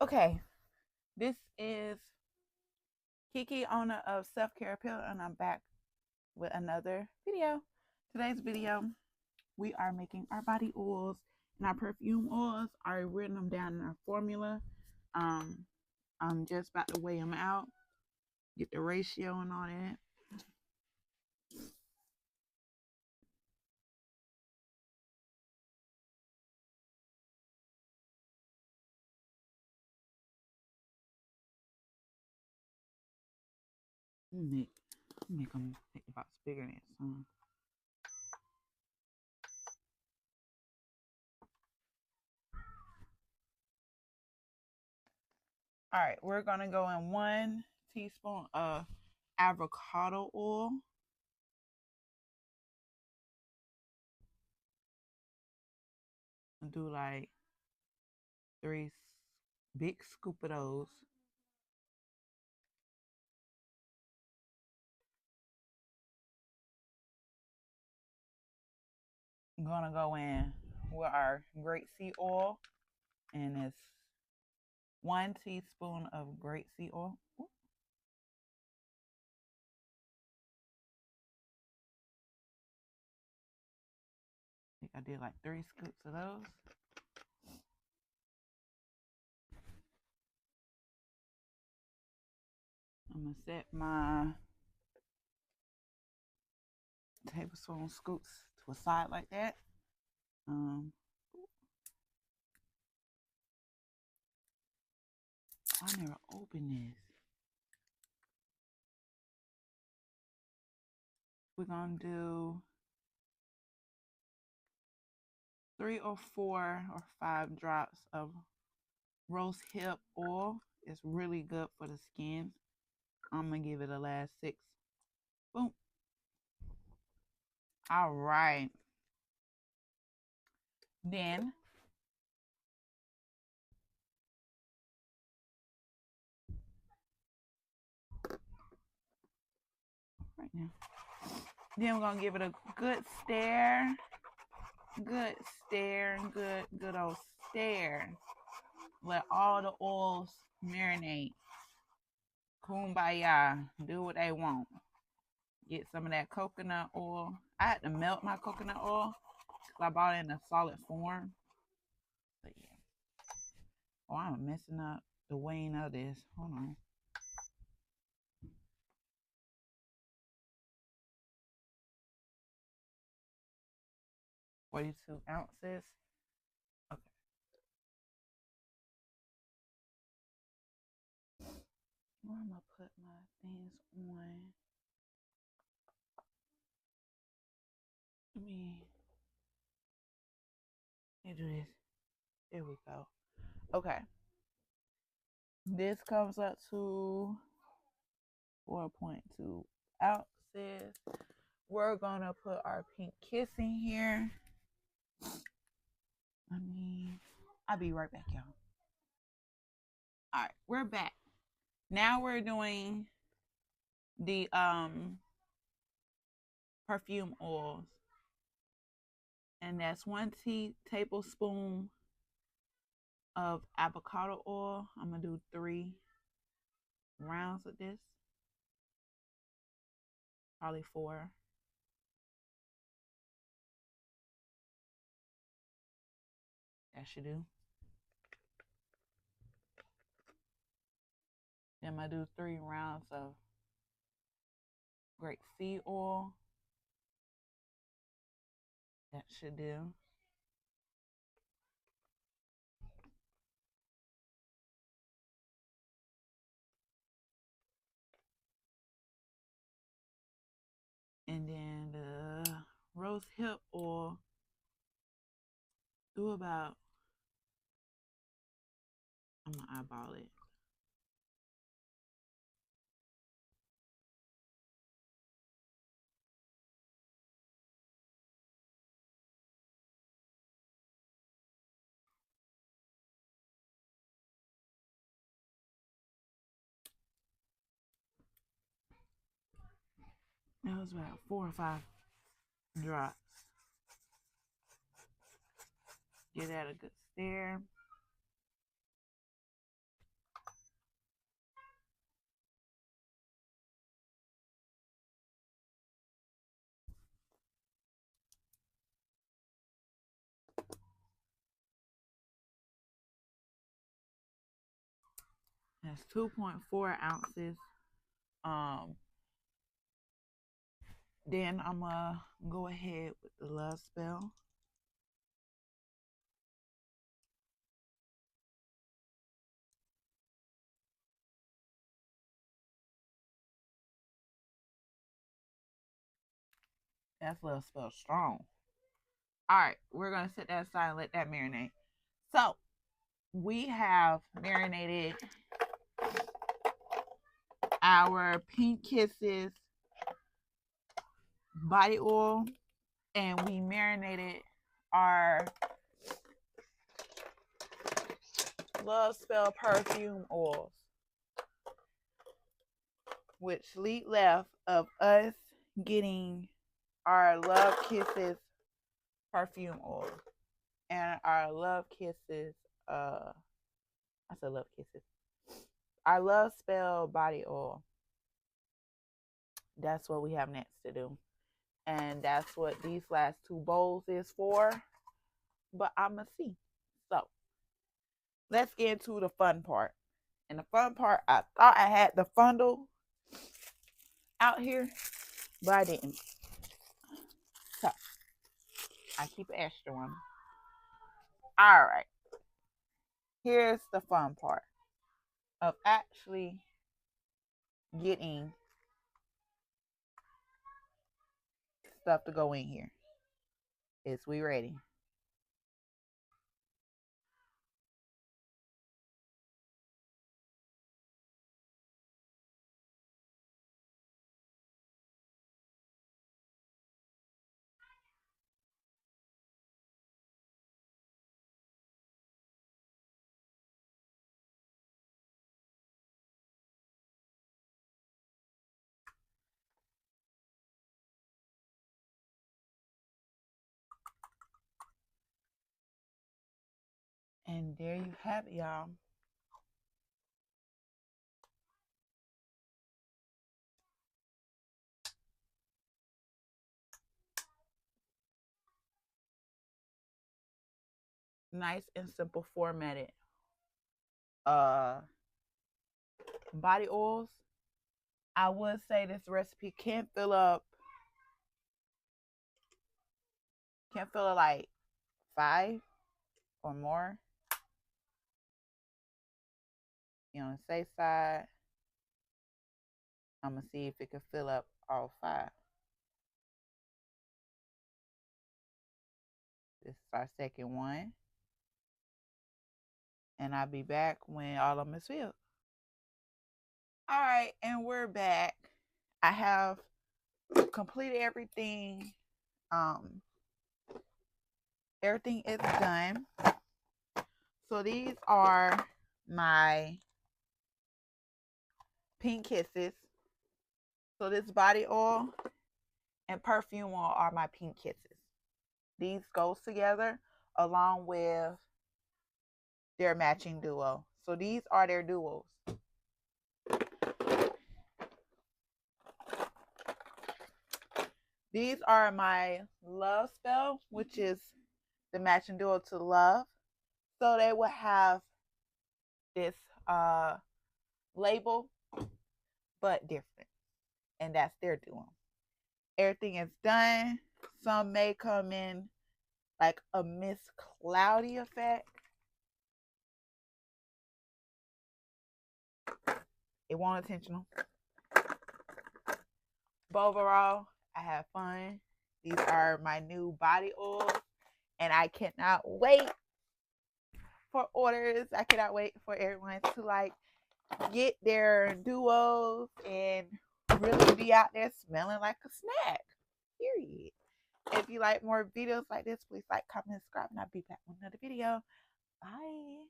Okay, this is Kiki, owner of Self Care Appeal, and I'm back with another video. Today's video, we are making our body oils and our perfume oils. I already written them down in our formula. Um, I'm just about to weigh them out, get the ratio and all that. Make them take the box bigger than some. All right, we're gonna go in 1 teaspoon of avocado oil. Do like 3 big scoop of those. I'm gonna go in with our grapeseed oil, and it's 1 teaspoon of grapeseed oil. Ooh. I think I did like 3 scoops of those. I'm gonna set my tablespoon scoops to a side like that. I never opened this. We're gonna do 3 or 4 or 5 drops of rose hip oil. It's really good for the skin. I'm gonna give it a last 6. Boom. All right. Then right now. Then we're gonna give it a good stir. Good stir. Good old stir. Let all the oils marinate. Kumbaya. Do what they want. Get some of that coconut oil. I had to melt my coconut oil because I bought it in a solid form. But yeah. Oh, I'm messing up the weighing of this. Hold on. "42 ounces." Okay. Where am I put my things on? Let me do this. There we go. Okay. This comes up to 4.2 ounces. We're gonna put our pink kiss in here. I'll be right back, y'all. All right, we're back. Now we're doing the perfume oils, and that's 1 tablespoon of avocado oil. I'm gonna do 3 rounds of this, probably 4. That should do. Then I'm gonna do 3 rounds of grapeseed oil. That should do. And then the rose hip oil, do about, I'm gonna eyeball it. That was about 4 or 5 drops. Give that a good stir. That's 2.4 ounces. Then I'm gonna go ahead with the love spell. That's love spell strong. All right, we're gonna set that aside and let that marinate. So we have marinated our Pink Kisses body oil, and we marinated our love spell perfume oils, which lead left of us getting our love kisses perfume oil and our love kisses I said love kisses, our love spell body oil. That's what we have next to do, and that's what these last two bowls is for, but I'ma see. So let's get into the fun part. And the fun part, I thought I had the funnel out here, but I didn't. So I keep an extra one. All right. Here's the fun part of actually getting stuff to go in here. Is we ready? And there you have it, y'all. Nice and simple formatted uh body oils. I would say this recipe can fill up like 5 or more. You know, on the safe side, I'm gonna see if it can fill up all 5. This is our second one. And I'll be back when all of them is filled. All right, and we're back. I have completed everything. Everything is done. So these are my Pink Kisses. So this body oil and perfume oil are my Pink Kisses. These goes together along with their matching duo. So these are their duos. These are my love spell, which is the matching duo to love. So they will have this label, but different. And that's their duo. Everything is done. Some may come in like a Miss Cloudy effect. It won't intentional. But overall, I have fun. These are my new body oils, and I cannot wait for orders. I cannot wait for everyone to like get their duos and really be out there smelling like a snack. Period. If you like more videos like this, please like, comment, subscribe, and I'll be back with another video. Bye.